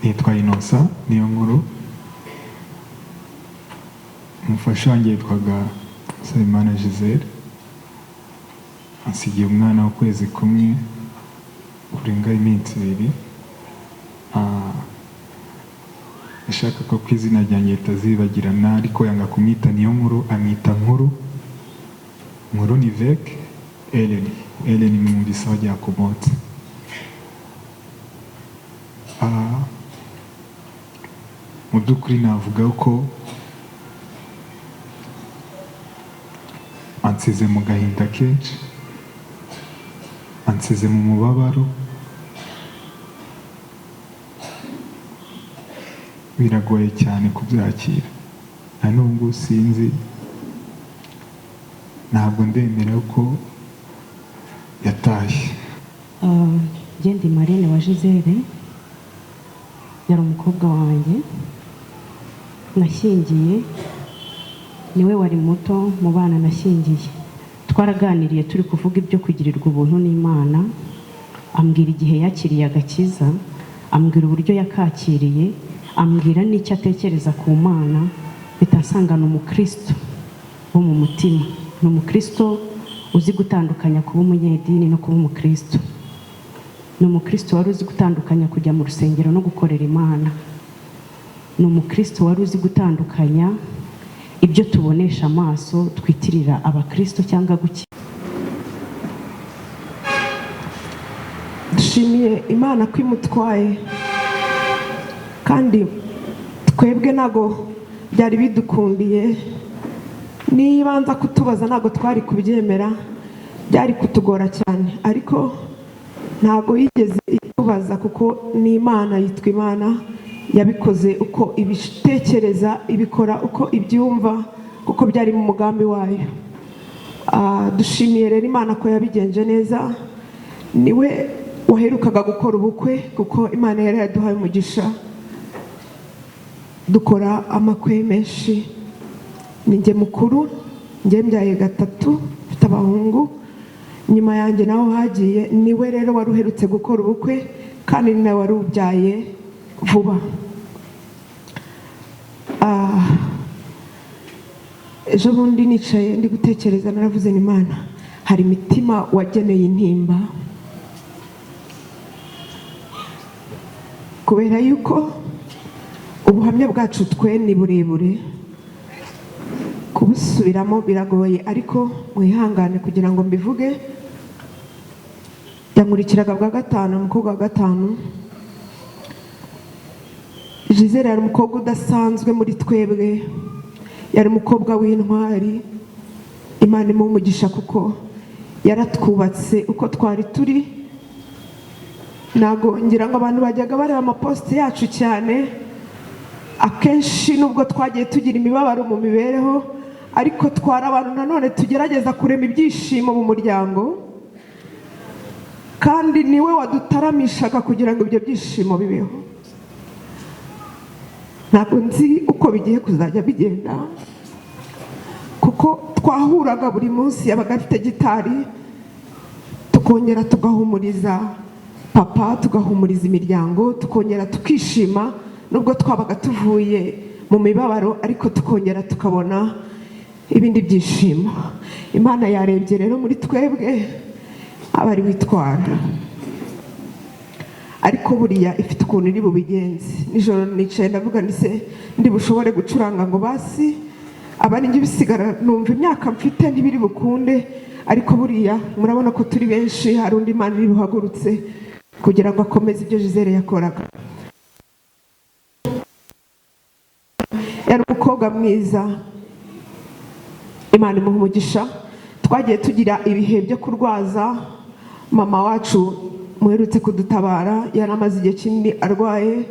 yitwa Innocent niyo nkuru. Umufasha wanjye yitwaga Nsabimana Giselle, ansigiye umwana w'ukwezi kumwe kurenga iminsi 2. Ashaka ko kwizina ryanjye ritazibagirana, ariko yanga kumwita niyo nkuru, amwita nkuru. Nkuru ni Vek Ellen mu bisa ryakomotse. Mu by'ukuri navuga ko ansize mu gahinda kenshi, ansize mu mubabaro. Biragoye cyane kubyakira, na nubwo sinzi, ntabwo ndemera ko yatashye. Ndi Marine wa Giselle, yari umukobwa wanjye nashyingiye, niwe wari muto mu bana nashyingiye. Twaraganiriye turi kuvuga ibyo kugirirwa ubuntu n'Imana, ambwira igihe yakiriye agakiza, ambwira uburyo yakakiriye, ambwira n'icyo atekereza ku Mana, bitasangana umukristo wo mu mutima. Ni umukristo uzi gutandukanya kuba umunyedini no kuba umukristo. Ni umukristo wari uzi gutandukanya kujya mu rusengero no gukorera Imana. Ni umukristo wari uzi gutandukanya ibyo tubonesha amaso twitirira abakristo cyangwa guki. Dushimiye Imana ko imutwaye, kandi twebwe nago byari bidukundiye. Niba nza kutubaza nago twari kubyemera, byari kutugora cyane, ariko ntago yigeze itubaza, kuko ni Imana, yitwa Imana, yabikoze uko ibitekereza, ibikora uko ibyumva, kuko byari mu mugambi wayo. Dushimiye rero Imana ko yabigenje neza. Niwe waherukaga gukora ubukwe, kuko Imana yari yaduhaye umugisha dukora amakwe menshi. Ninjye mukuru, njye mbyaye 3, mfite abahungu. Nyuma yanjye naho hagiye, niwe rero wari uherutse gukora ubukwe, kandi ni nawe wari ubyaye vuba. Ejo bundi nicaye ndi gutekereza, naravuze ni Imana, hari imitima wageneye intimba, kubera yuko ubuhamya bwacu twe ni burebure, kubusubiramo biragoye, ariko mwihangane kugira ngo mbivuge. Yankurikiraga bwa 5, umukobwa wa 5. Giselle yari umukobwa udasanzwe muri twebwe, yari umukobwa w'intwari. Imana imuha umugisha, kuko yaratwubatse uko twari turi. Nago ngira ngo abantu bajyaga bareba amaposte yacu cyane, akenshi nubwo twagiye tugira imibabaro mu mibereho, ariko twara abantu nanone tugerageza kurema ibyishimo mu muryango, kandi niwe wadutaramishaga kugira ngo ibyo byishimo bibeho. Ntabwo nzi uko bigiye kuzajya bigenda, kuko twahuraga buri munsi, yabaga afite gitari, tukongera tugahumuriza papa, tugahumuriza imiryango, tukongera tukishima. Nubwo twabaga tuvuye mu mibabaro, ariko tukongera tukabona ibindi byishimo. Imana yarebye rero muri twebwe abari witwara, ariko buriya ifite ukuntu iri bubigenze. Nijoro nicaye ndavuga nise ndi bushobore gucuranga ngo basi abari ngi bisigara, numva imyaka mfite ntibiri bukunde, ariko buriya murabona ko turi benshi, hari undi Imana iri buhagurutse kugira ngo akomeze ibyo Giselle yakoraga. Yari umukobwa mwiza, Imana imuha umugisha. Twagiye tugira ibihe byo kurwaza. Mama wacu muherutse kudutabara, yari amaze igihe kinini arwaye.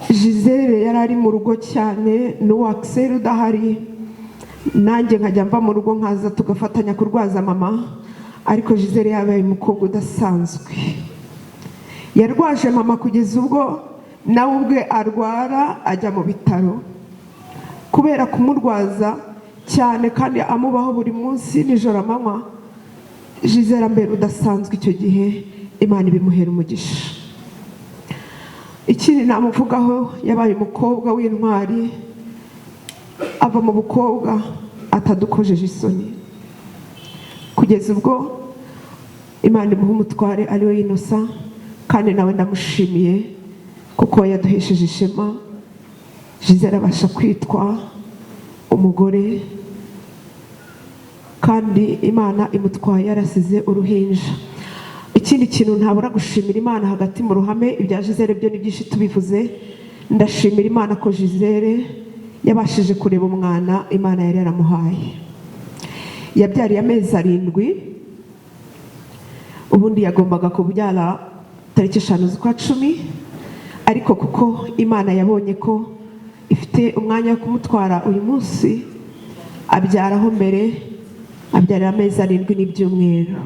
Giselle yari ari mu rugo cyane, n'uwakiseri udahari, nanjye nkajya mva mu rugo nkaza tugafatanya kurwaza mama. Ariko Giselle yabaye umukobwa udasanzwe. Yarwaje mama kugeza ubwo nawe ubwe arwara, ajya mu bitaro kubera kumurwaza cyane, kandi amubaho buri munsi nijoro amanywa. Giselle mbere udasanzwe icyo gihe, Imana ibimuhera umugisha. ikindi namuvugaho, yabaye umukobwa w'intwari, ava mu bukobwa atadukojeje isoni, kugeza ubwo Imana imuha umutware ari we Innocent, kandi nawe ndamushimiye kuko yaduhesheje ishema. Gisele abasha kwitwa umugore, kandi Imana imutwaye yarasize uruhinja. Ikindi kintu ntabura gushimira Imana hagati mu ruhame, ibya Gisele byo ni byinshi tubivuze. Ndashimira Imana ko Gisele yabashije kureba umwana Imana yari yaramuhaye. Yabyariye amezi 7, ubundi yagombaga kubyara tariki 5 z'ukwa 10, ariko kuko Imana yabonye ko ifite umwanya wo kumutwara uyu munsi, abyaraho mbere, abyarira amezi 7 n'ibyumweru.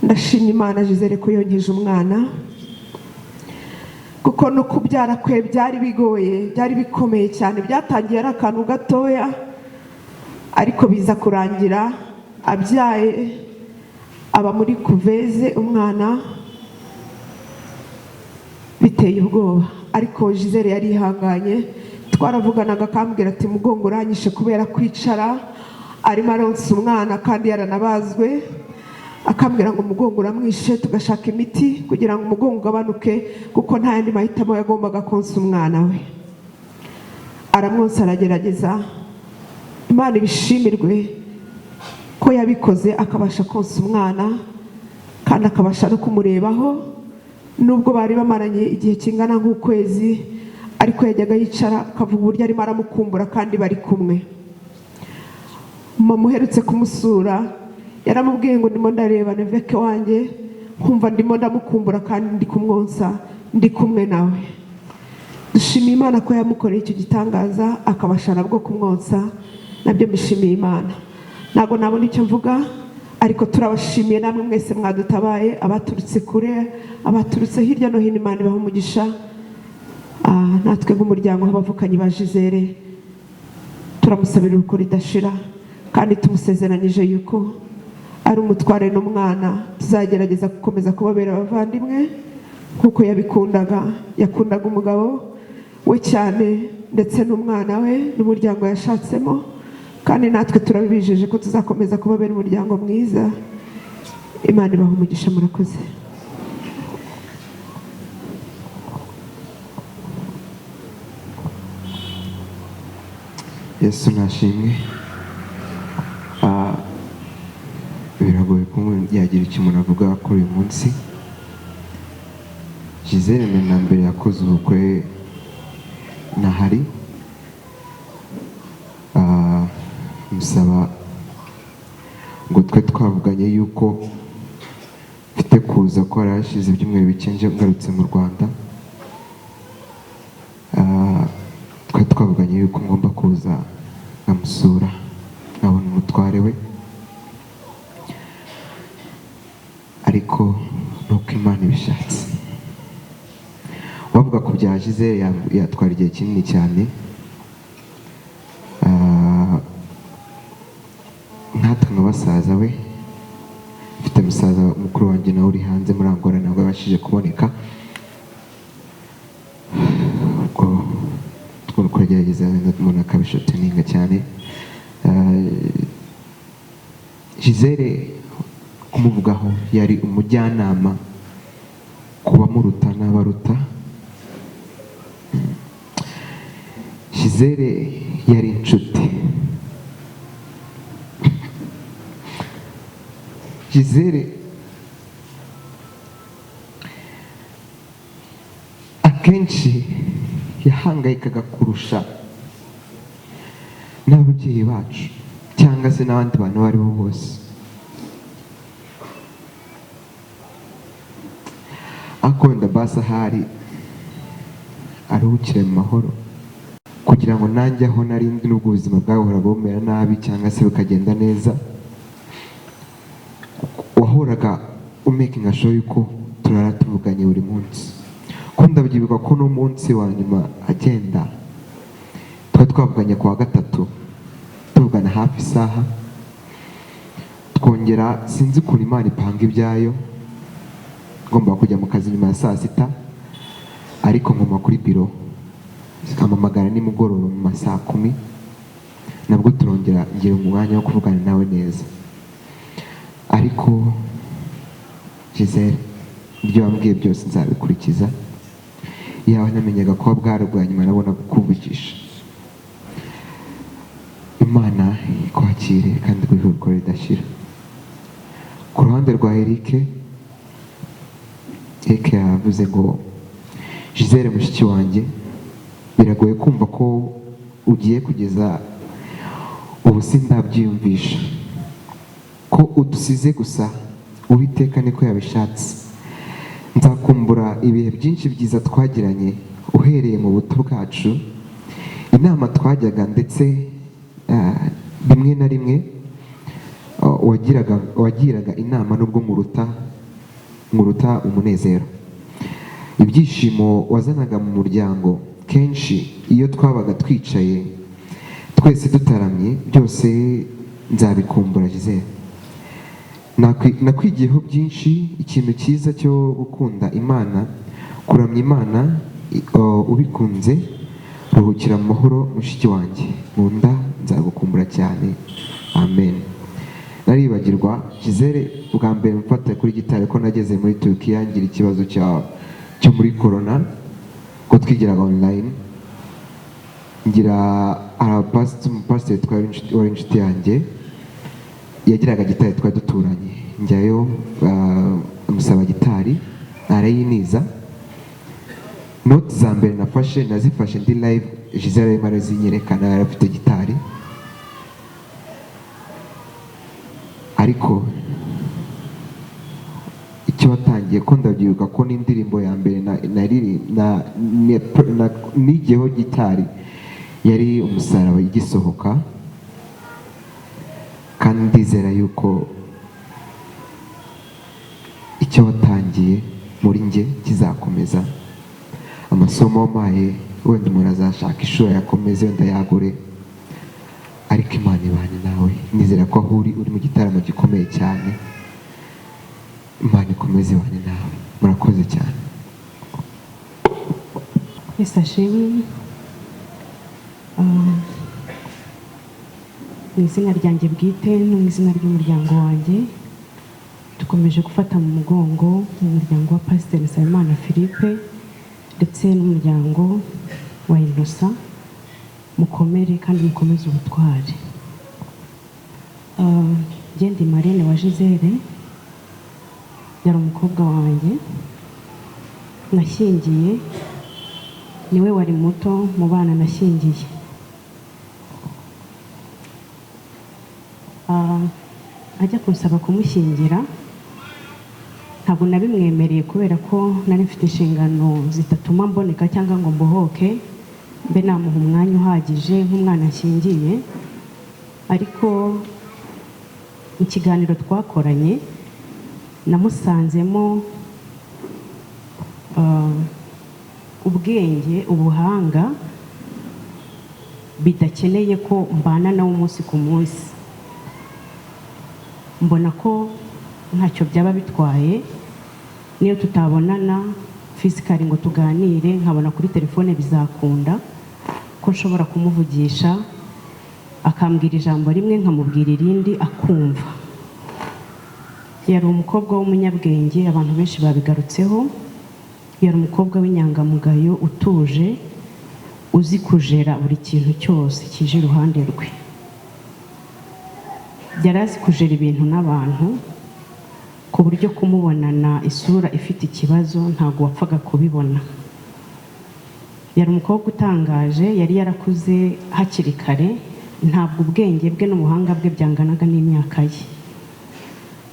Ndashimira Imana Gisele ko yonkeje umwana, kuko no kubyara kwe byari bigoye, byari bikomeye cyane. Byatangiye ari akantu gatoya, ariko biza kurangira abyaye, aba muri kuveze umwana, biteye ubwoba. Ariko Gisele yari ihanganye, twaravuganaga akambwira ati mugongo uranyishe kubera kwicara, arimo aronsa umwana kandi yaranabazwe, akambwira ngo umugongo uramwishe, tugashaka imiti kugira ngo umugongo ugabanuke, kuko nta yandi mahitamo yagombaga konsa umwana we. Aramwonsa, aragerageza. Imana ibishimirwe ko yabikoze, akabasha konsa umwana kandi akabasha no kumurebaho, nubwo bari bamaranye igihe kingana nk'ukwezi, ariko yajyaga yicara akavuga uburyo arimo aramukumbura kandi bari kumwe. Mama uherutse kumusura yaramubwiye ngo ndimo ndareba neveke wanjye, nkumva ndimo ndamukumbura kandi ndi kumwonsa, ndi kumwe nawe. Dushimiye Imana ko yamukoreye icyo gitangaza, akabasha nabwo kumwonsa, nabyo mbishimiye Imana. Ntabwo nabona icyo mvuga, ariko turabashimiye namwe mwese mwadutabaye, abaturutse kure, abaturutse hirya no hino. Imana ibahe umugisha. Natwe nk'umuryango w'abavukanyi ba Gisele turamusabira uruko ridashira, kandi tumusezeranyije yuko ari umutware n'umwana tuzagerageza gukomeza kubabera abavandimwe nk'uko yabikundaga. Yakundaga umugabo we cyane, ndetse n'umwana we n'umuryango yashatsemo, kandi natwe turabibijeje ko tuzakomeza kubabera umuryango mwiza. Imana ibahe umugisha. Murakoze. Yesu nashimwe. Biragoye ko yagira icyo umuntu avuga kuri uyu munsi. Gisele na mbere yakoze ubukwe nahari, musaba ngo twe twavuganye yuko mfite kuza ko hari hashize ibyumweru bike ngarutse mu Rwanda. Twe twavuganye yuko ngomba kuza nkamusura, nkabona umutware we, ariko nuko Imana ibishatse. Wavuga ku bya Gisele yatwara igihe kinini cyane. Nkatwe nka basaza we, mfite musaza mukuru wanjye nawe uri hanze muri Angola, ntabwo yabashije kuboneka. Ubwo turagerageza umuntu akabishotoninga cyane. Gisele kumuvugaho, yari umujyanama ku bamuruta n'abaruta. Gisele yari inshuti. Gisele akenshi yahangayikaga kurusha n'ababyeyi bacu cyangwa se n'abandi bantu abo ari bo bose. Akunda basi ahari aruhukire mu mahoro, kugira ngo nanjye aho narindi n'ubwo ubuzima bwahora bumera nabi cyangwa se bukagenda neza, wahoraga umakinga sure yuko turara tuvuganye buri munsi. Ko ndabyibuka ko n'umunsi wa nyuma agenda twavuganye ku wa gatatu, tuvugana hafi isaha, twongera sinzi ukuntu Imana ipanga ibyayo, ngomba kujya mu kazi nyuma ya saa sita, ariko nguma kuri biro ampamagara nimugoroba mu ma saa 10 nabwo turongera ngira umwanya wo kuvugana nawe neza. Ariko Gisele, ibyo wambwiye byose nzabikurikiza, yawe namenyaga ko bwari bwa nyuma nabona kukuvugisha. Imana ikwakire kandi guhurwa ridashira. Ku ruhande rwa Eric yavuze ngo Gisele mushiki wanjye, biragoye kumva ko ugiye kugeza ubu sindabyiyumvisha ko udusize gusa, Uwiteka niko yabishatse. Nzakumbura ibihe byinshi byiza twagiranye uhereye mu buto bwacu, inama twajyaga ndetse rimwe na rimwe wagiraga inama nubwo nkuruta umunezero. Ibyishimo wazanaga mu muryango kenshi iyo twabaga twicaye twese dutaramye, byose nzabikumbura Gisele. Nakwigiyeho byinshi, ikintu cyiza cyo gukunda Imana, kuramya Imana ubikunze. Ruhukira mu mahoro mushiki wanjye, nkunda, nzagukumbura cyane, amen. Naribagirwa Gisele, bwa mbere mfata kuri gitari ko nageze muri Turkiya ngira ikibazo cyo muri corona, ko twigiraga online, ngira pasiteri wari inshuti yanjye yagiraga gitari, twari duturanye, njyayo amusaba gitari arayiniza. Note za mbere nazifashe ndi live, Gisele arimo arazinyerekana, yari afite gitari. Ariko icyo watangiye ko ndabyibuka ko n'indirimbo ya mbere nigiyeho gitari yari Umusaraba igisohoka, kandi ndizera yuko icyo watangiye muri njye kizakomeza. Amasomo wampaye wenda umuntu azashaka ishuri yakomeze, wenda yagure, ariko Imana ibane nawe. Nizera ko aho uri mu gitaramo gikomeye cyane. Imana ikomeze ibane nawe. Murakoze cyane. Yesu ashimwe. Mu izina ryanjye bwite no mu izina ry'umuryango wanjye, dukomeje gufata mu mugongo umuryango wa Pasiteri Nsabimana Philippe ndetse n'umuryango wa Innocent. Mukomere kandi mukomeze ubutwari. Ndi Marene wa Gisele, yari umukobwa wanjye nashyingiye, niwe wari muto mu bana nashyingiye. Ajya kunsaba kumushyingira, ntabwo nabimwemereye kubera ko nari mfite inshingano zitatuma mboneka cyangwa ngo mbohoke mbe namuha umwanya uhagije nk'umwana nshyingiye. Ariko mu kiganiro twakoranye namusanzemo ubwenge, ubuhanga bidakeneye ko mbana nawe umunsi ku munsi. Mbona ko ntacyo byaba bitwaye niyo tutabonana physically ngo tuganire, nkabona kuri telefone bizakunda ko nshobora kumuvugisha akambwira ijambo rimwe nkamubwira irindi akumva. Yari umukobwa w'umunyabwenge, abantu benshi babigarutseho. Yari umukobwa w'inyangamugayo, utuje, uzi kujera buri kintu cyose kije iruhande rwe. Yari azi kujera ibintu n'abantu ku buryo kumubonana isura ifite ikibazo ntabwo wapfaga kubibona. Yari umukobwa utangaje, yari yarakuze hakiri kare, ntabwo ubwenge bwe n'ubuhanga bwe byanganaga n'imyaka ye.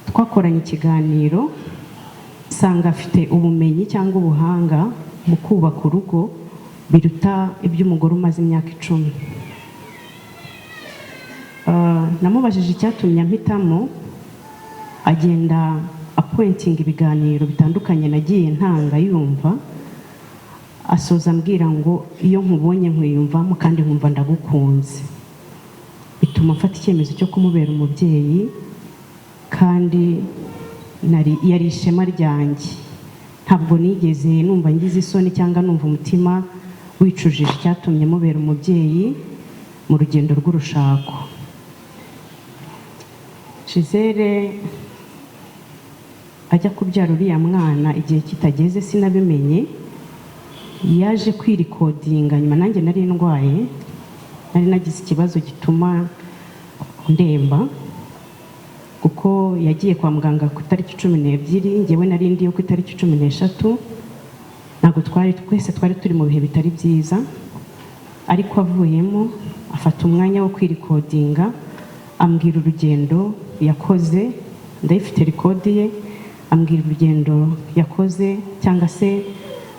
Twakoranye ikiganiro, nsanga afite ubumenyi cyangwa ubuhanga mu kubaka urugo biruta iby'umugore umaze imyaka 10. Namubajije icyatumye ampitamo, agenda appointing ibiganiro bitandukanye nagiye ntanga yumva, asoza ambwira ngo iyo nkubonye nkwiyumvamo kandi nkumva ndagukunze. Bituma mfata icyemezo cyo kumubera umubyeyi, kandi yari ishema ryanjye. ntabwo nigeze numva ngize isoni cyangwa numva umutima wicujije icyatumye mubera umubyeyi mu rugendo rw'urushako. Gisele ajya kubyara uriya mwana igihe kitageze sinabimenye, yaje kwirikodinga nyuma, nanjye nari ndwaye, nari nagize ikibazo gituma ndemba, kuko yagiye kwa muganga ku itariki 12, njyewe nari ndiyo ku itariki 13. Ntabwo twese twari turi mu bihe bitari byiza, ariko avuyemo afata umwanya wo kwirikodinga, ambwira urugendo yakoze, ndayifite rekodi ye, ambwira urugendo yakoze cyangwa se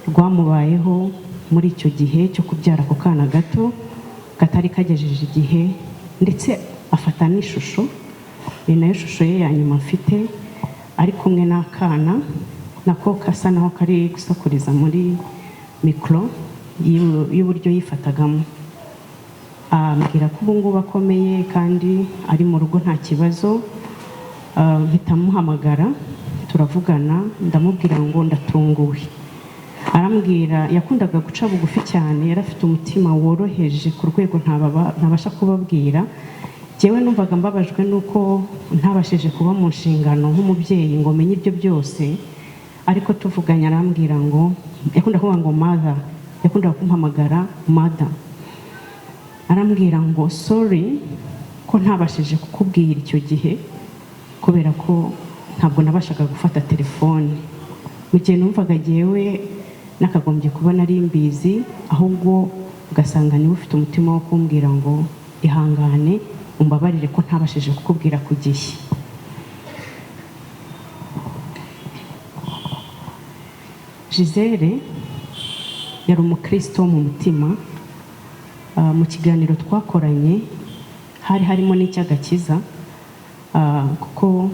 rwamubayeho muri icyo gihe cyo kubyara ako kana gato katari kagejeje igihe, ndetse afata n'ishusho, ni nayo shusho ye ya nyuma mfite, ari kumwe n'akana nako kasa naho kari gusakuriza muri mikoro y'uburyo yifatagamo. Ambwira ko ubu ngubu akomeye kandi ari mu rugo nta kibazo. Mpita muhamagara turavugana, ndamubwira ngo ndatunguwe. Arambwira yakundaga guca bugufi cyane, yari afite umutima woroheje ku rwego ntabasha kubabwira. Jewe numvaga mbabajwe nuko ntabashije kuba mu nshingano nk'umubyeyi ngo menye ibyo byose, ariko tuvuganye arambwira ngo yakunda kuvuga ngo mother, yakunda kumpamagara mother. Arambwira ngo sorry ko ntabashije kukubwira icyo gihe kubera ko ntabwo nabashaga gufata telefone. Mu gihe numvaga jewe nakagombye kuba nari mbizi, ahubwo ugasanga niwe ufite umutima wo kumbwira ngo ihangane umbabarire ko ntabashije kukubwira ku gihe. Gisele yari umukristo mu mutima. Mu kiganiro twakoranye hari harimo n'icy'agakiza, kuko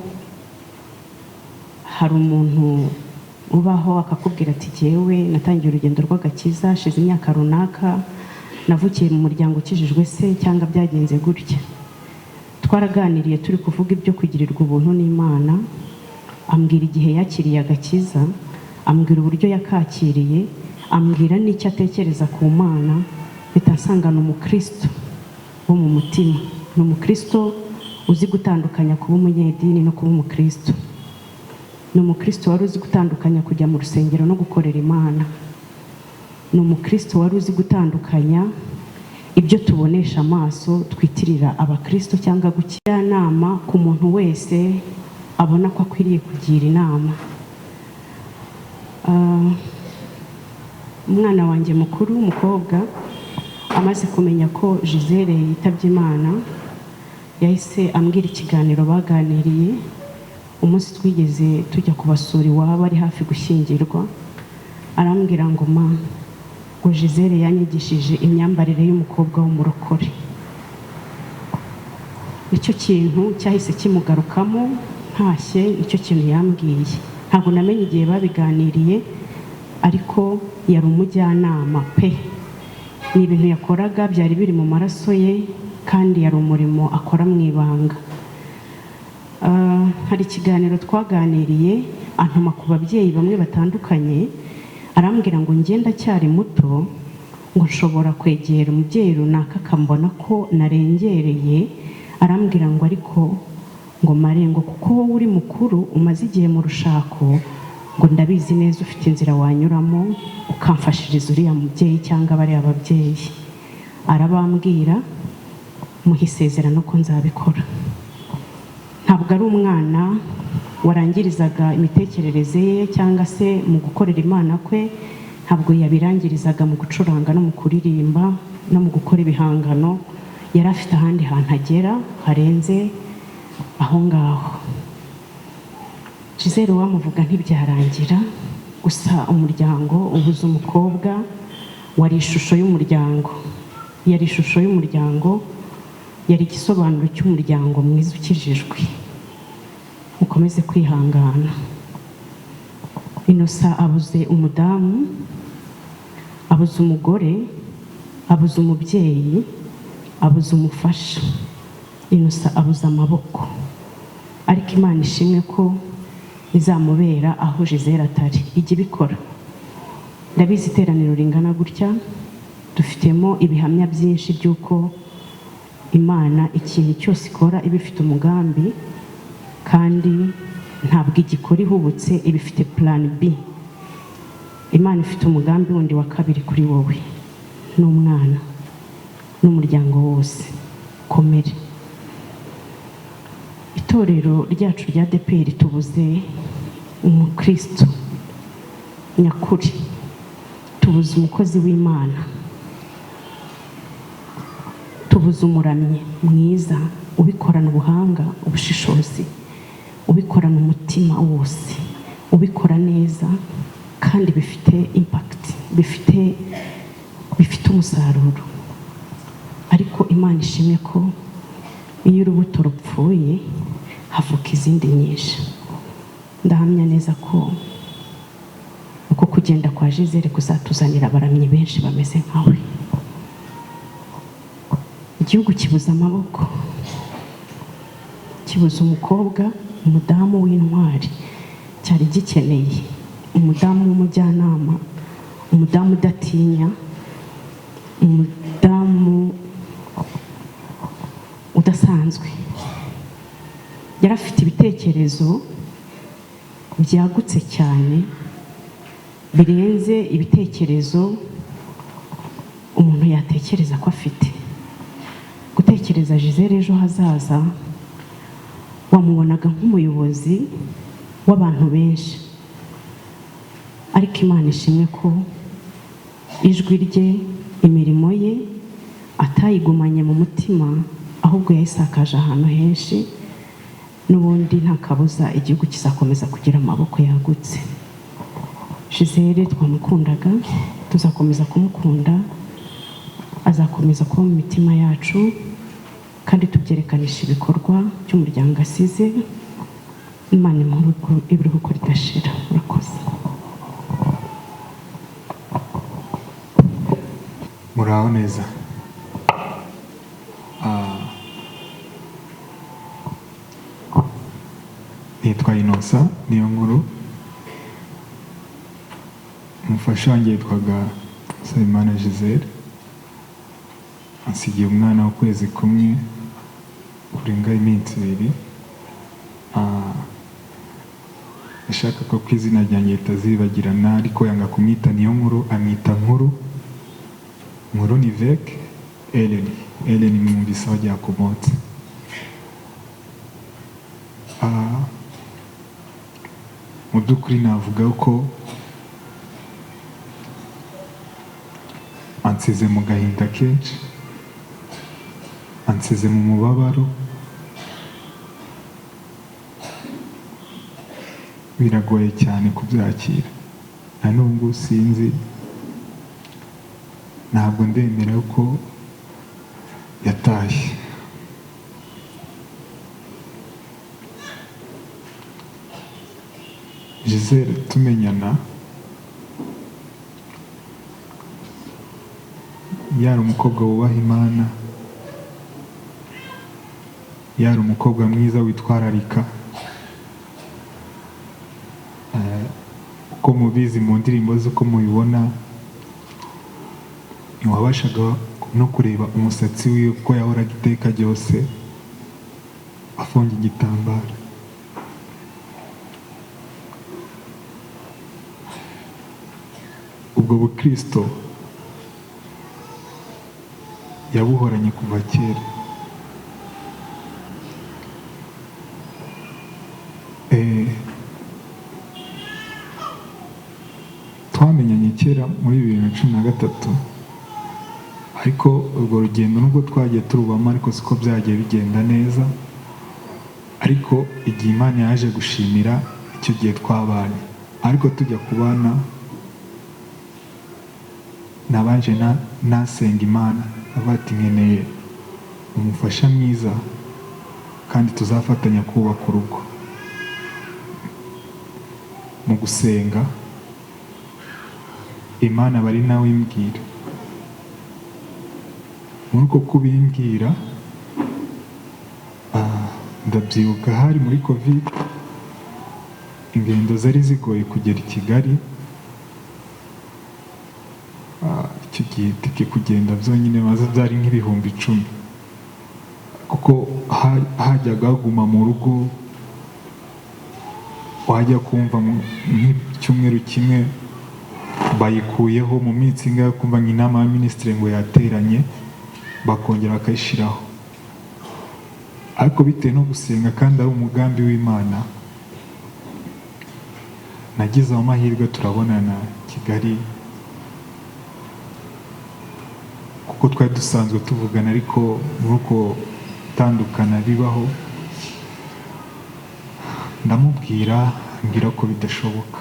hari umuntu ubaho akakubwira ati jewe natangiye urugendo rw'agakiza hashize imyaka runaka, navukiye mu muryango ukijijwe se cyangwa byagenze gutya. Twaraganiriye turi kuvuga ibyo kugirirwa ubuntu n'Imana, ambwira igihe yakiriye agakiza, ambwira uburyo yakakiriye, ambwira n'icyo atekereza ku Mana. Bitasanga ni umukristo wo mu mutima, ni umukristo uzi gutandukanya kuba umunyedini no kuba umukristo, ni umukristo wari uzi gutandukanya kujya mu rusengero no gukorera Imana, ni umukristo wari uzi gutandukanya ibyo tubonesha amaso twitirira abakristo cyangwa gukira inama ku muntu wese abona ko akwiriye kugira inama. Umwana wanjye mukuru w'umukobwa amaze kumenya ko Gisele yitabye Imana, yahise ambwira ikiganiro baganiriye umunsi twigeze tujya kubasura iwabo ari hafi gushyingirwa. Arambwira ngo ma, ngo Gisele yanyigishije imyambarire y'umukobwa w'umurokore. Nicyo kintu cyahise kimugarukamo ntashye, nicyo kintu yambwiye. Ntabwo namenye igihe babiganiriye, ariko yari umujyanama pe. Ni ibintu yakoraga byari biri mu maraso ye, kandi yari umurimo akora mu ibanga. Hari ikiganiro twaganiriye antuma ku babyeyi bamwe batandukanye, arambwira ngo ngenda cyari muto, ngo nshobora kwegera umubyeyi runaka akambona ko narengereye. Arambwira ngo ariko ngo marengo, kuko wowe uri mukuru umaze igihe mu rushako, ngo ndabizi neza ufite inzira wanyuramo ukamfashiriza uriya mubyeyi cyangwa bariya ababyeyi. Arabambwira, muha isezerano ko nzabikora. Ntabwo ari umwana warangirizaga imitekerereze ye cyangwa se mu gukorera Imana kwe, ntabwo yabirangirizaga mu gucuranga no mu kuririmba no mu gukora ibihangano. Yari afite ahandi hantu agera harenze aho ngaho. Gisele wamuvuga ntibyarangira, gusa umuryango ubuze umukobwa wari ishusho y'umuryango, yari ishusho y'umuryango, yari igisobanuro cy'umuryango mwiza ukijijwe. Mukomeze kwihangana. Innocent abuze umudamu, abuze umugore, abuze umubyeyi, abuze umufasha. Innocent abuze amaboko, ariko Imana ishimwe ko izamubera aho Gisele atari. Ijya ibikora. Ndabizi iteraniro ringana gutya dufitemo ibihamya byinshi by'uko Imana ikintu cyose ikora iba ifite umugambi, kandi ntabwo igikora ihubutse, iba ifite plan B. Imana ifite umugambi wundi wa kabiri kuri wowe n'umwana n'umuryango wose. Komere. Itorero ryacu rya ADEPR tubuze umukristo nyakuri, tubuze umukozi w'Imana, tubuze umuramyi mwiza ubikorana ubuhanga, ubushishozi, ubikorana umutima wose, ubikora neza kandi bifite impact, bifite umusaruro. Ariko Imana ishimwe ko iyo urubuto rupfuye havuka izindi nyinshi. Ndahamya neza ko uko kugenda kwa Gisele kuzatuzanira abaramyi benshi bameze nkawe. Igihugu kibuze amaboko, kibuze umukobwa, umudamu w'intwari cyari gikeneye, umudamu w'umujyanama, umudamu udatinya, umudamu udasanzwe. Yari afite ibitekerezo byagutse cyane birenze ibitekerezo umuntu yatekereza ko afite. Gutekereza Gisele ejo hazaza, wamubonaga nk'umuyobozi w'abantu benshi, ariko Imana ishimwe ko ijwi rye, imirimo ye atayigumanye mu mutima, ahubwo yayisakaje ahantu henshi. N'ubundi nta kabuza igihugu kizakomeza kugira amaboko yagutse. Gisele twamukundaga, tuzakomeza kumukunda, azakomeza kuba mu mitima yacu, kandi tubyerekanisha ibikorwa by'umuryango asize. Imana ibiruhuko ridashira. Murakoze. Muraho neza. Nitwa Innocent Niyonkuru. Umufasha wanjye yitwaga Nsabimana Gisele. Ansigiye umwana w'ukwezi kumwe kurenga iminsi 2. Ashaka ko kw'izina ryanjye ritazibagirana, ariko yanga kumwita Niyonkuru, amwita Nkuru. Nkuru ni Vek, Ellen mu bisaba byakomotse. Mu by'ukuri navuga ko ansize mu gahinda kenshi, ansize mu mubabaro. Biragoye cyane kubyakira. Na n'ubu sinzi, ntabwo ndemera ko yatashye. Gisele tumenyana yari umukobwa wubaha Imana, yari umukobwa mwiza witwararika. Uko mubizi mu ndirimbo ze, uko mubibona, ntiwabashaga no kureba umusatsi wiwe ko yahoraga iteka ryose afunga igitambaro. Ubwo bukristo yabuhoranye kuva kera. Twamenyanye kera muri 2013, ariko urwo rugendo nubwo twagiye turubamo, ariko siko byagiye bigenda neza. Ariko igihe Imana yaje gushimira icyo gihe twabanye, ariko tujya kubana, nabanje nasenga Imana abati nkeneye umufasha mwiza kandi tuzafatanya kubaka urugo. Mu gusenga Imana bari nawe imbwira, muri uko kubimbwira ndabyibuka hari muri Covid, ingendo zari zigoye kugera i Kigali. Icyo gihe tike kugenda byonyine maze byari nk'ibihumbi 10, kuko hajyaga haguma mu rugo, wajya kumva nk'icyumweru kimwe bayikuyeho mu minsi ingahe, kumva nk'inama ya minisitiri ngo yateranye bakongera bakayishyiraho. Ariko bitewe no gusenga kandi ari umugambi w'Imana, nagize amahirwe turabonana Kigali, kuko twari dusanzwe tuvugana, ariko muri uko gutandukana bibaho, ndamubwira ambwira ko bidashoboka,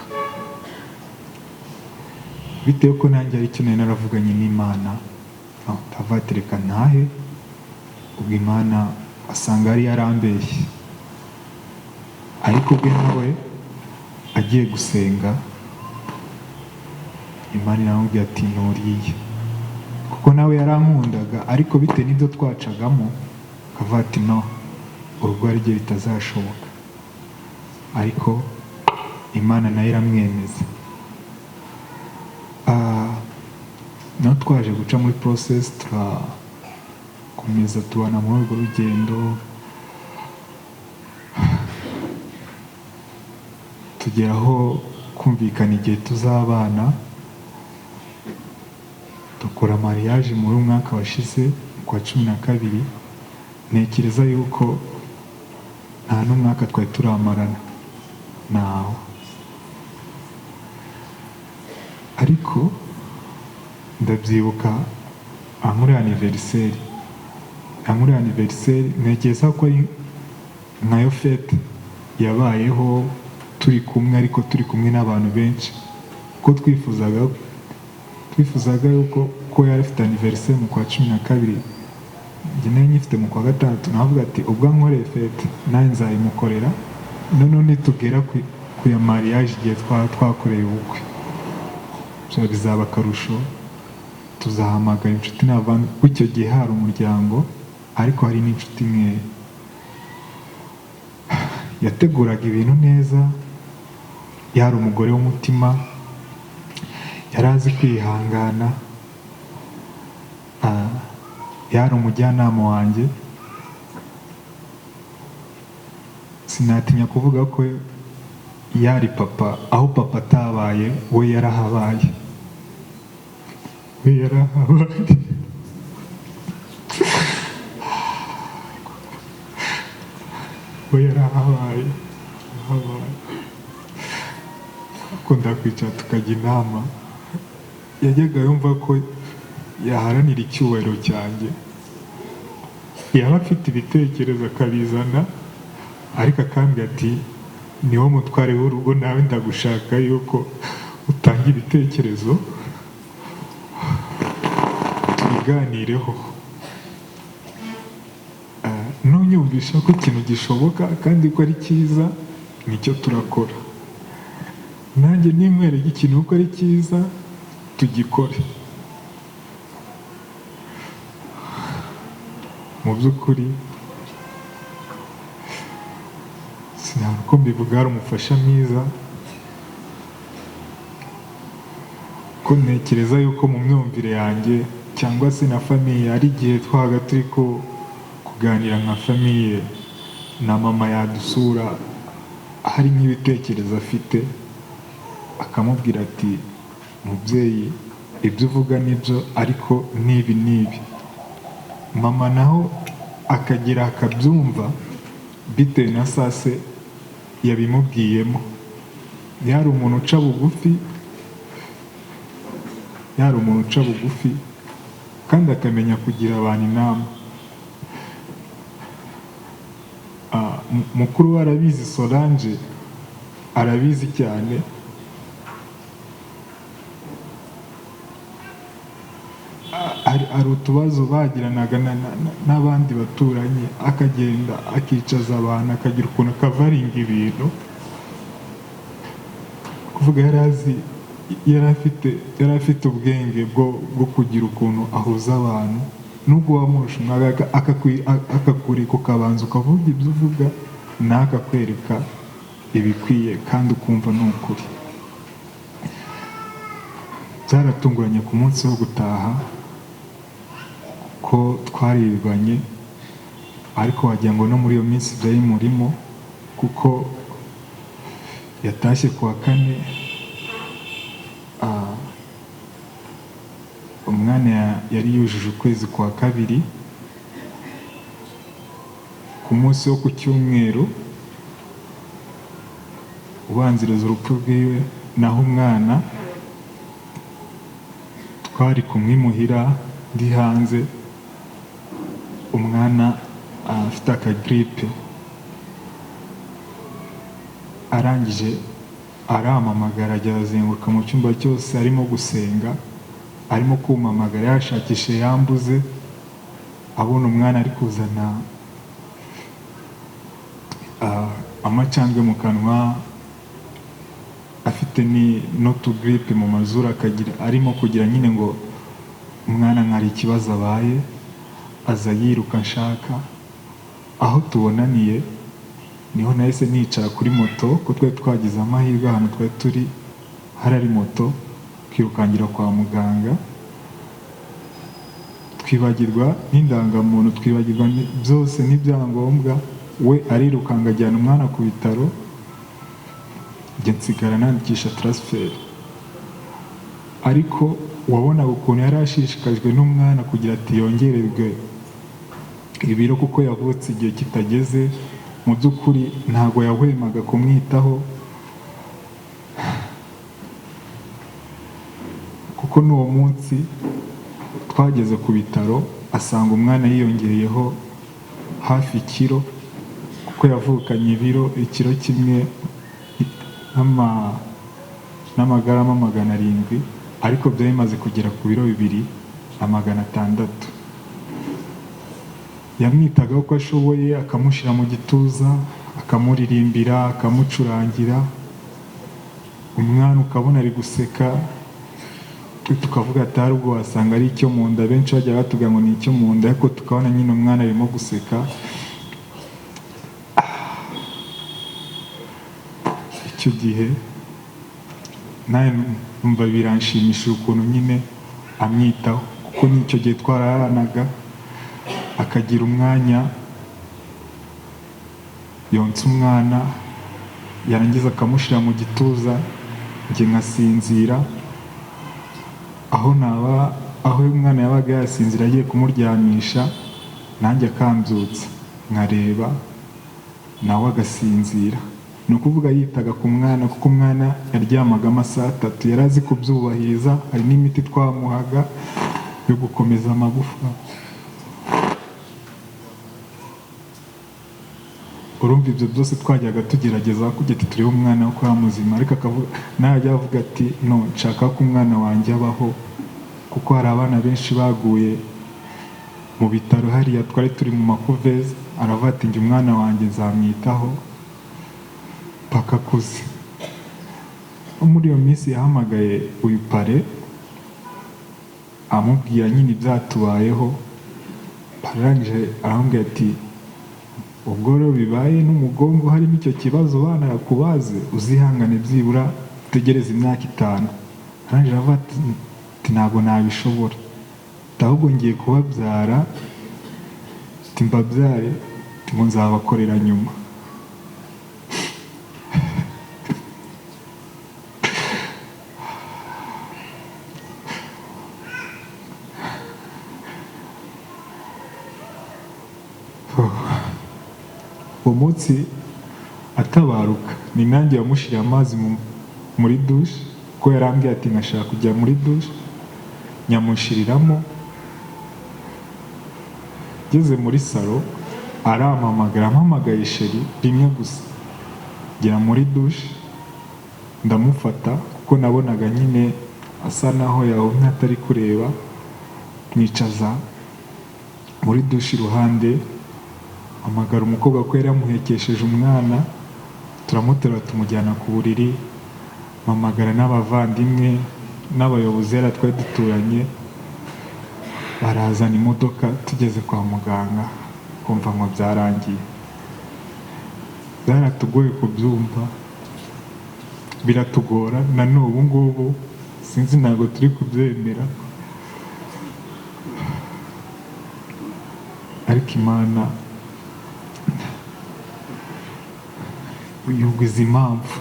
bitewe ko nanjye ari cyo nari naravuganye n'Imana. Ndavatereka ntahe, ubwo Imana asanga yari yarambeshye. Ariko ubwe nawe agiye gusenga, Imana iramubwira ati nturiye, kuko nawe yarankundaga, ariko bitewe n'ibyo twacagamo akavuga ati no, urugo ari ryo bitazashoboka. Ariko Imana nayo iramwemeza. Naho twaje guca muri process, turakomeza tubana muri urwo rugendo, tugeraho kumvikana igihe tuzabana, dukora mariage muri umwaka washize kwa 12. Ntekereza yuko nta n'umwaka twari turamarana naho, ariko ndabyibuka muri anniversaire, ntekereza ko ari nkayo fete yabayeho turi kumwe, ariko turi kumwe n'abantu benshi, ko twifuzaga yuko yari afite anniversaire mu kwa 12, njye nayo nyifite mu kwa 6. navuga ati ubwo nkoreye fete nawe nzayimukorera, none nitugera ku ya mariage igihe twakoreye ubukwe bizaba akarusho, tuzahamagara inshuti n'abavandimwe, kuko icyo gihe hari umuryango ariko hari n'inshuti nkeya. Yateguraga ibintu neza, yari umugore w'umutima, yari azi kwihangana, yari umujyanama wanjye. Sinatinya kuvuga ko yari papa, aho papa atabaye we yarahabaye. Akunda kwicara tukajya inama, yajyaga yumva ko yaharanira icyubahiro cyanjye, yaba afite ibitekerezo akabizana, ariko akambwira ati niwo mutware w'urugo, nawe ndagushaka yuko utanga ibitekerezo tubiganireho, nunyumvisha ko ikintu gishoboka kandi ko ari cyiza, nicyo turakora. Nanjye nimwereke ikintu ko ari cyiza, tugikore. Mu by'ukuri sinabona uko mbivuga, ari umufasha mwiza, ko ntekereza yuko mu myumvire yanjye cyangwa se na famiye, ari igihe twabaga turi kuganira nka famiye na mama yadusura, hari nk'ibitekerezo afite, akamubwira ati mubyeyi ibyo uvuga nibyo, ariko n'ibi. Mama naho akagira akabyumva bitewe na sase yabimubwiyemo. Yari umuntu uca bugufi, kandi akamenya kugira abantu inama. Mukuru we arabizi, Solange arabizi cyane. Hari utubazo bagiranaga n'abandi baturanyi, akagenda akicaza abantu, akagira ukuntu akavaringa ibintu, kuvuga yari afite ubwenge bwo kugira ukuntu ahuza abantu, nubwo wamurusha umwaka akakureka ukabanza ukavuga ibyo uvuga, nawe akakwereka ibikwiye kandi ukumva ni ukuri. Byaratunguranye ku munsi wo gutaha ko twarirwanye, ariko wagira ngo no muri iyo minsi byari murimo, kuko yatashye ku wa kane, umwana yari yujuje ukwezi kwa kabiri. Ku munsi wo ku cyumweru ubanziriza urupfu rwiwe, naho umwana twari kumwimuhira ndi hanze, umwana afite akagiripe, arangije arampamagara, ajya azenguruka mu cyumba cyose arimo gusenga, arimo kumpamagara yashakishe yambuze, abona umwana ari kuzana amacandwe mu kanwa, afite n'utugiripe mu mazuru, arimo kugira nyine ngo umwana nkari ikibazo abaye, aza yiruka nshaka. Aho tubonaniye niho nahise nicara kuri moto, ko twari twagize amahirwe ahantu twari turi hari moto, twirukangira kwa muganga, twibagirwa n'indangamuntu, twibagirwa byose n'ibyangombwa. We arirukanga ajyana umwana ku bitaro, njye nsigara nandikisha transfert. Ariko wabonaga ukuntu yari ashishikajwe n'umwana kugira ati yongererwe ibiro, kuko yavutse igihe kitageze. Mu by'ukuri ntabwo yahwemaga kumwitaho, kuko n'uwo munsi twageze ku bitaro asanga umwana yiyongereyeho hafi kilo, kuko yavukanye ikiro kimwe n'amagarama 700, ariko byari bimaze kugera ku biro 2,600. Yamwitagaho uko ashoboye, akamushyira mu gituza, akamuririmbira, akamucurangira. Umwana ukabona ari guseka, tukavuga ati hari ubwo wasanga ari icyo mu nda. Benshi bajya batubwira ngo ni icyo mu nda, ariko tukabona nyine umwana arimo guseka. Icyo gihe nawe numva biranshimishije ukuntu nyine amwitaho, kuko n'icyo gihe twararanaga, akagira umwanya yonsa umwana, yarangiza akamushyira mu gituza, njye nkasinzira. Aho umwana yabaga yasinzira agiye kumuryamisha, nanjye akambyutsa nkareba, nawe agasinzira. Ni ukuvuga yitaga ku mwana, kuko umwana yaryamaga amasaha 3, yari azi kubyubahiriza. Hari n'imiti twamuhaga yo gukomeza amagufa. Urumva ibyo byose twajyaga tugerageza kugira ati turebe umwana ko muzima, ariko najya avuga ati no, nshaka ko umwana wanjye abaho, kuko hari abana benshi baguye mu bitaro hariya twari turi mu makuveze. Aravuga ati njye umwana wanjye nzamwitaho paka akuze. Muri iyo minsi yahamagaye uyu pare, amubwira nyine ibyatubayeho. Arangije aramubwira ati ubwo rero bibaye n'umugongo harimo icyo kibazo bana yakubaze, uzihangane byibura utegereze imyaka 5. Arangije aravuga ati ntabwo nabishobora, ahubwo ngiye kubabyara, mbabyare ngo nzabakorera nyuma. Uwo munsi atabaruka ni nanjye wamushyiriye amazi muri dushe, kuko yarambwiye ati nkashaka kujya muri dushe, nyamushyiriramo. Ngeze muri salo arampamagara, ampamagaye sheri rimwe gusa. Ngera muri dushe ndamufata, kuko nabonaga nyine asa naho yahumye atari kureba. Mwicaza muri dushe iruhande, amagara umukobwa ko yari yamuhekesheje umwana, turamuterura tumujyana ku buriri. Mamagara n'abavandimwe n'abayobozi yari twari duturanye, barazana imodoka. Tugeze kwa muganga kumva ngo byarangiye. Byaratugoye kubyumva, biratugora na n'ubu ngubu sinzi ntabwo turi kubyemera, ariko Imana uyumva izi mpamvu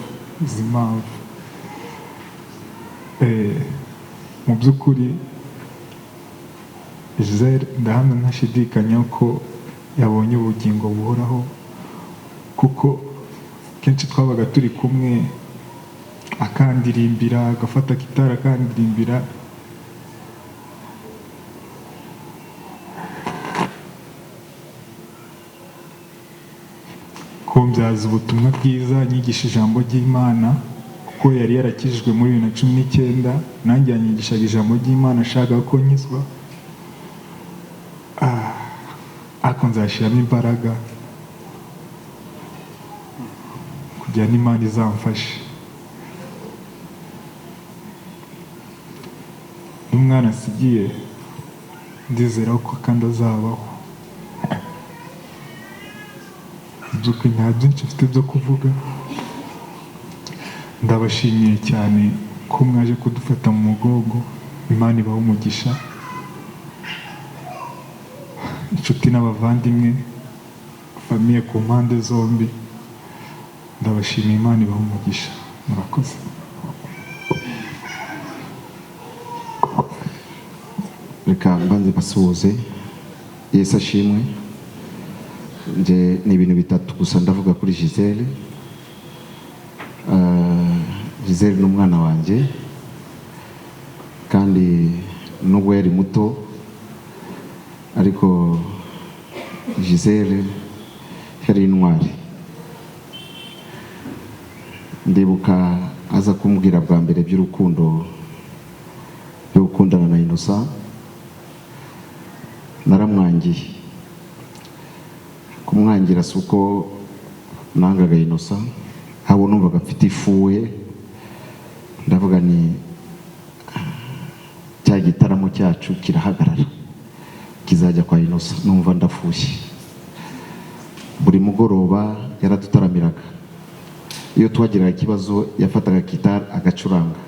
mu by'ukuri Gisele ndahamya ntashidikanya ko yabonye ubugingo buhoraho, kuko kenshi twabaga turi kumwe akandirimbira, agafata gitari akandirimbira, kumbyaza ubutumwa bwiza, nyigisha ijambo ry'Imana, kuko yari yarakijijwe muri 2019, nanjye yanyigishaga ijambo ry'Imana ashaka ko nkizwa, ariko nzashyiramo imbaraga kugira n'Imana izamfashe. Umwana asigiye ndizera ko kandi azabaho. By'ukuri nta byinshi mfite byo kuvuga, ndabashimiye cyane ko mwaje kudufata mu mugongo. Imana ibahe umugisha, inshuti n'abavandimwe, famiye ku mpande zombi, ndabashimiye. Imana ibahe umugisha, murakoze. Reka mbanze basuhuze. Yesu ashimwe. Nje ni ibintu bitatu gusa ndavuga kuri Gisele. Gisele ni umwana wanjye, kandi nubwo yari muto ariko Gisele yari intwari. Ndibuka aza kumbwira bwa mbere by'urukundo, byo gukundana na Innocent, naramwangiye. Kumwangira si uko nangaga Innocent, habo numvaga mfite ifuwe, ndavuga ni cya gitaramo cyacu kirahagarara kizajya kwa Innocent, numva ndafushye. Buri mugoroba yaradutaramiraga, iyo twagiraga ikibazo yafataga gitari agacuranga.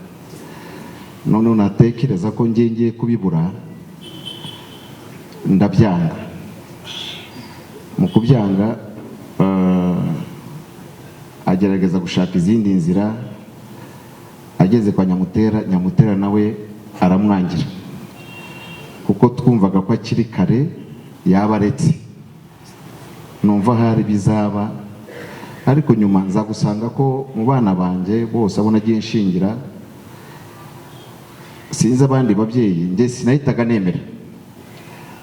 Noneho natekereza ko ngiye kubibura, ndabyanga. Mu kubyanga agerageza gushaka izindi nzira. Ageze kwa Nyamutera nawe aramwangira, kuko twumvaga ko akiri kare yaba aretse. Numva hari bizaba, ariko nyuma nza gusanga ko mu bana banjye bose abona agiye nshingira, sinzi abandi babyeyi, njye sinahitaga nemera.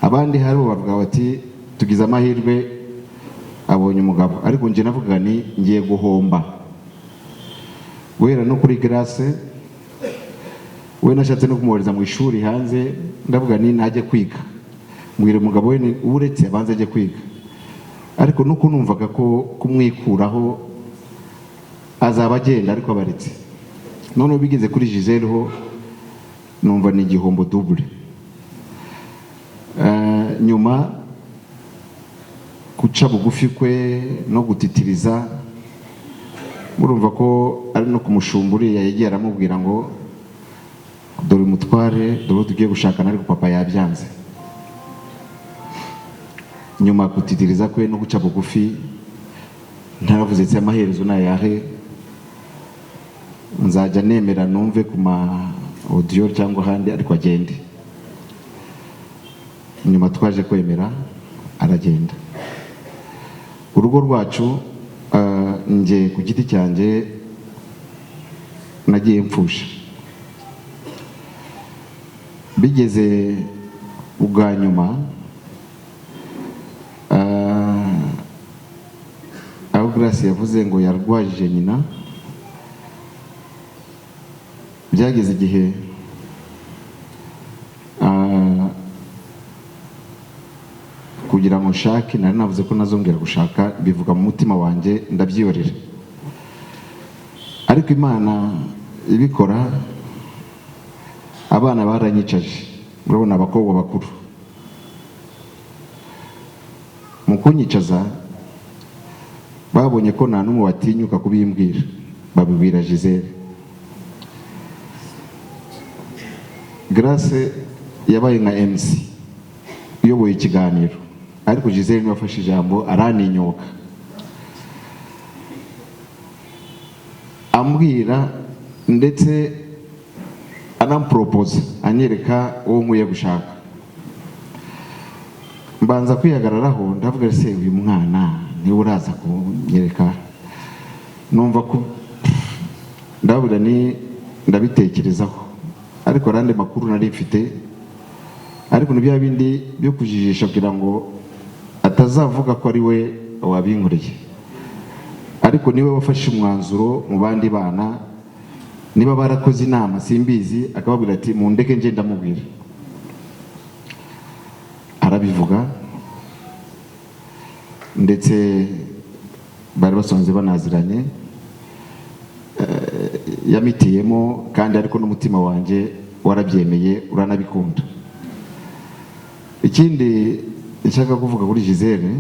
Abandi hari bavuga bati tugize amahirwe abonye umugabo, ariko njye navuga ni ngiye guhomba. Guhera no kuri Grace, we nashatse no kumwohereza mu ishuri hanze, ndavuga ni najye kwiga, mbwira umugabo we ni uretse abanze ajye kwiga. Ariko nuko numvaga ko kumwikuraho azaba agenda ariko abaretse. None bigeze kuri Gisele ho numva ni igihombo double. Nyuma guca bugufi kwe no gutitiriza, murumva ko ari no kumushumburi yagiye aramubwira ngo dore umutware, dore tugiye gushakana, ariko papa yabyanze. Nyuma gutitiriza kwe no guca bugufi, ntaravuze ati amaherezo nayahe, nzajya nemera numve ku ma audio cyangwa handi, ariko agende. Nyuma twaje kwemera, aragenda. Urugo rwacu nje ku giti cyanjye nagiye mfusha. Bigeze ubwa nyuma, aho Grace yavuze ngo yarwajije nyina, byageze igihe kugira ngo nshake, nari navuze ko nazongera gushaka, bivuga mu mutima wanjye ndabyiyorera. Ariko Imana ibikora, abana baranyicaje, murabona abakobwa bakuru. Mu kunyicaza babonye ko nta n'umwe watinyuka kubimbwira, babibwira Gisele. Grace yabaye nka MC uyoboye ikiganiro, ariko Gisele niwe wafashe ijambo araninyuka ambwira ndetse anampropose anyereka uwo nkwiye gushaka. Mbanza kwihagararaho ndavuga se uyu mwana niwe uraza kunyereka, numva ko ndabura ni ndabitekerezaho, ariko arande makuru nari mfite, ariko nibya bindi byo kujijisha kugira ngo atazavuga ko ari we wabinkoreye, ariko niwe wafashe umwanzuro mu bandi bana, niba barakoze inama simbizi, akababwira ati mundeke nje ndamubwira. Arabivuga ndetse bari basanze banaziranye, yamitiyemo kandi ariko n'umutima wanjye warabyemeye uranabikunda. Ikindi nshaka kuvuga kuri Gisele,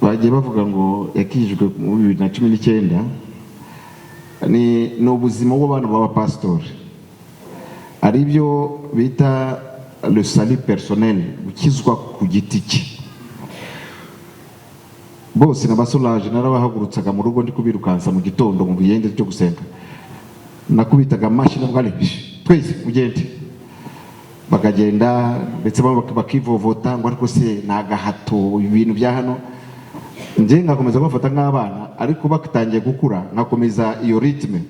bagiye bavuga ngo yakijwe mu 2019, ni ubuzima bw'abantu b'abapasitori, ari byo bita le salut personnel, gukizwa ku giti cye. Bose n'abasolaje narabahagurutsaga mu rugo ndi kubirukansa mu gitondo mu biyende cyo gusenga, nakubitaga mashini bwalebish twese mugende, bakagenda ndetse bakivovota ngo ariko se nagahato ibintu bya hano. Nje ngakomeza bafata nk'abana, ariko bakitangiye gukura ngakomeza iyo ritme.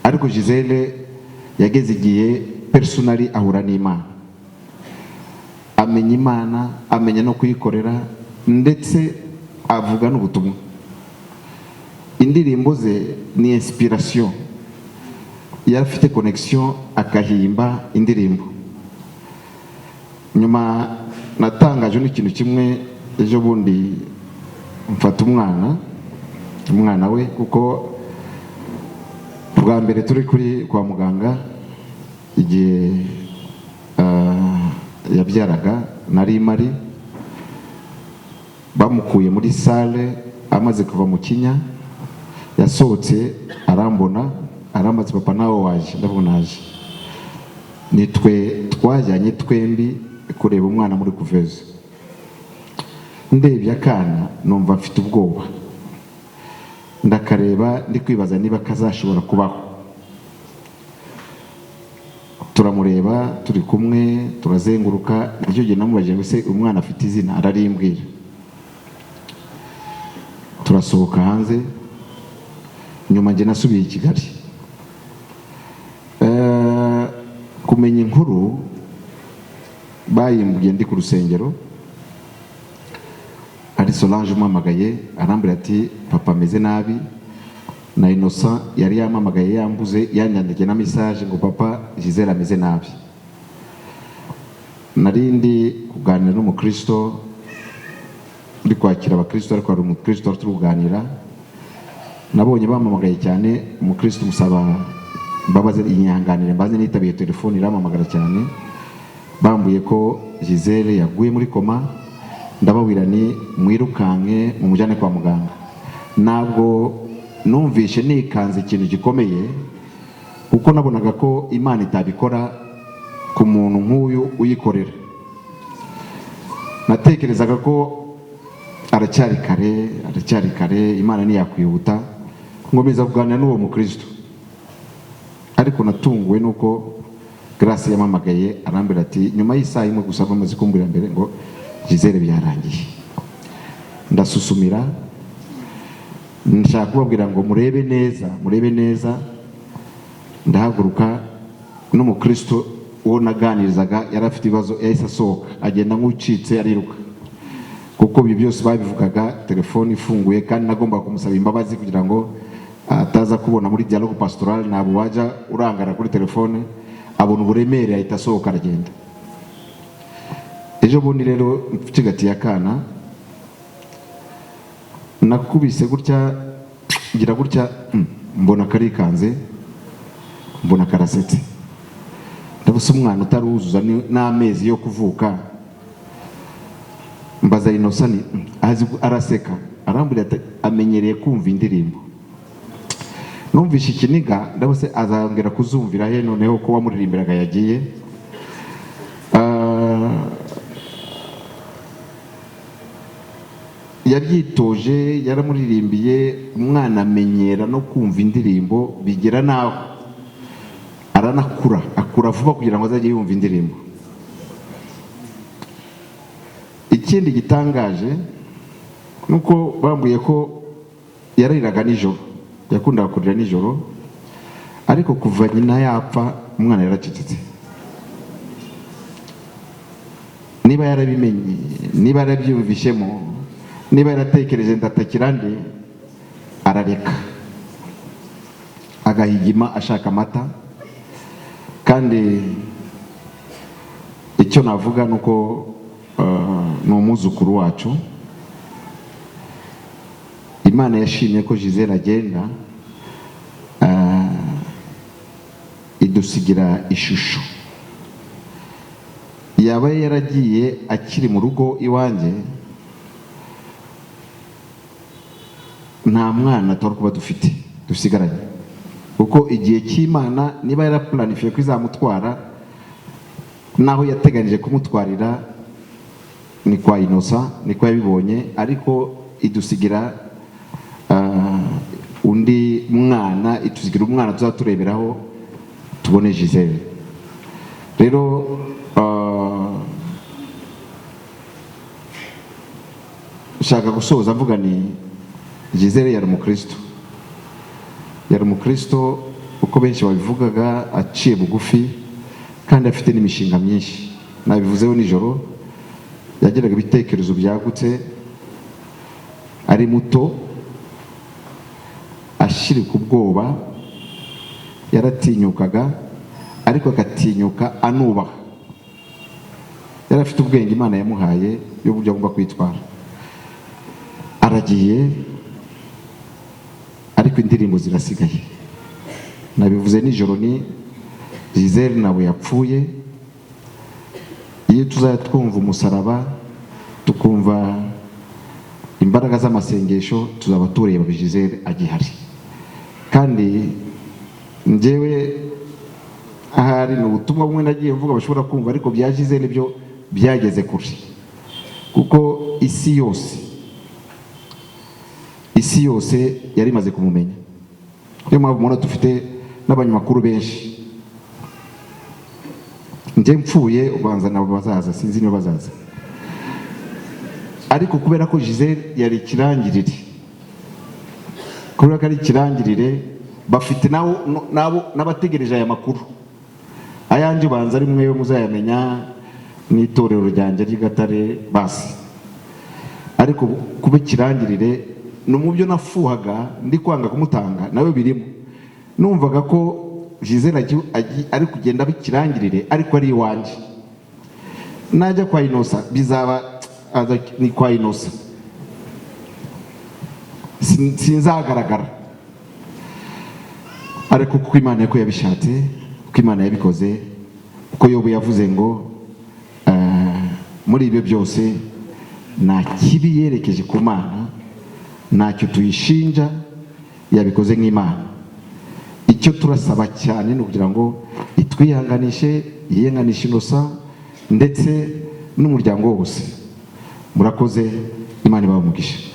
Ariko Gisele yageze igihe personally ahura n'Imana, amenya Imana, amenya no kuyikorera, ndetse avuga n'ubutumwa. Indirimbo ze ni inspiration, yafite connection akahimba indirimbo. Nyuma natangaje n'ikintu kimwe, ejo bundi mfata umwana we, kuko bwa mbere turi kuri kwa muganga igihe yabyaraga nari mari, bamukuye muri salle amaze kuva mu kinya, yasohotse arambona arambaza papa nawe waje, ndavuga naje. Nitwe twajyanye twembi kureba umwana muri kuveza. Ndebye akana numva mfite ubwoba, ndakareba ndi kwibaza niba kazashobora kubaho. Turamureba turi kumwe turazenguruka, nicyo gihe namubajije ngo se umwana afite izina, ararimbwira. Turasohoka hanze, nyuma nje nasubiye i Kigali. Kumenya inkuru bayimbwiye ndi ku rusengero, ari Solange umamagaye arambwira ati papa ameze nabi, na Innocent yari yamamagaye yambuze, yanyandikiye na message ngo papa Gisele ameze nabi. Narindi kuganira n'umukristo, ndi kwakira abakristo, ariko ari umukristo turi kuganira, nabonye bamamagaye cyane. Umukristo musaba babaze inyanganire, mbaze nitabiye telefone iramamagara cyane, bambuye ko Gisele yaguye muri koma. Ndababwira ni mwirukanke mumujyane kwa muganga. Ntabwo numvishe nikanze ikintu gikomeye, kuko nabonaga ko Imana itabikora ku muntu nk'uyu uyikorera. Natekerezaga ko aracyari kare, Imana ntiyakwihuta ngomeza kuganira n'uwo mukristo. Ariko natunguwe nuko Grace yamamagaye arambwira ati nyuma y'isaha imwe gusa bamaze kumbwira mbere ngo Gisele byarangiye. Ndasusumira, nshaka kubabwira ngo murebe neza. Ndahaguruka, n'umukristo uwo naganirizaga yari afite ibibazo, yahise asohoka agenda nk'ucitse ariruka, kuko ibi byose babivugaga telefone ifunguye, kandi nagomba kumusaba imbabazi kugira ngo ataza kubona muri dialogue pastoral nabo wajya urangara kuri telefone, abona uburemere ahita asohoka aragenda. Ejo bundi rero mfigatiye akana, nakubise gutya ngira gutya, mbona karikanze, mbona karasetse. Ndabusa umwana utaruzuza n'amezi yo kuvuka, mbaza Innocent araseka, arambwira ati amenyereye kumva indirimbo. numvishe ikiniga ndabose azongera kuzumvira he noneho ko wamuririmbiraga yagiye. Yaryitoje, yaramuririmbiye, umwana amenyera no kumva indirimbo, bigera naho aranakura, akura vuba kugira ngo azajye yumva indirimbo. Ikindi gitangaje nuko bambuye ko yarariraga nijoro, yakundaga kurira nijoro, ariko kuva nyina yapfa umwana yaracecetse. Niba yarabimenye, niba yarabyumvishemo, niba yaratekereje ndatakira ndi, arareka agahigima ashaka amata. Kandi icyo navuga nuko ni umwuzukuru wacu. Imana yashimye ko Gisele agenda, idusigira ishusho. Yaba yaragiye akiri mu rugo iwanjye, nta mwana twari kuba dusigaranye, kuko igihe cy'Imana niba yarapuranifiye ko izamutwara, naho yateganije kumutwarira ni kwa Innocent, niko yabibonye, ariko idusigira undi mwana, itusigira umwana tuzatureberaho tubone Gisele. Rero ushaka gusoza mvuga ni Gisele yari umukristo, yari umukristo uko benshi babivugaga, aciye bugufi kandi afite n'imishinga myinshi. Nabivuzeho nijoro, yagiraga ibitekerezo byagutse, ari muto, ashirika ubwoba, yaratinyukaga, ariko agatinyuka anubaha. Yari afite ubwenge Imana yamuhaye y'uburyo agomba kwitwara. Aragiye, ariko indirimbo zirasigaye. Nabivuze nijoro ni Gisele nawe yapfuye. Iyo tuzajya twumva umusaraba, tukumva imbaraga z'amasengesho, tuzaba tureba Gisele agihari. Kandi njyewe ahari ni ubutumwa bumwe nagiye mvuga bashobora kumva, ariko bya Gisele byo byageze kure, kuko isi yose yari imaze kumumenya. Niyo mpamvu mubona dufite n'abanyamakuru benshi. Njye mpfuye ubanza nabo bazaza, sinzi niba bazaza, ariko kubera ko Gisele yari ikirangirire, kubera ko ari ikirangirire, bafite nabo n'abategereje aya makuru. Ayanjye ubanza ari mwe muzayamenya n'itorero ryanjye ry'Igatare basi, ariko kuba ikirangirire no mu byo nafuhaga ndi kwanga kumutanga nawe birimo. Numvaga ko Gisele ari kugenda bikirangirire, ariko ari iwanjye. Najya kwa Innocent bizaba ni kwa Innocent, sinzagaragara, ariko kuko Imana yako yabishatse, kuko Imana yabikoze, kuko Yobu yavuze ngo muri ibyo byose nta kibi yerekeje ku Mana, ntacyo tuyishinja, yabikoze nk'Imana. Icyo turasaba cyane ni ukugira ngo itwihanganishe, yihanganishe Innocent ndetse n'umuryango wose. Murakoze, Imana ibahe umugisha.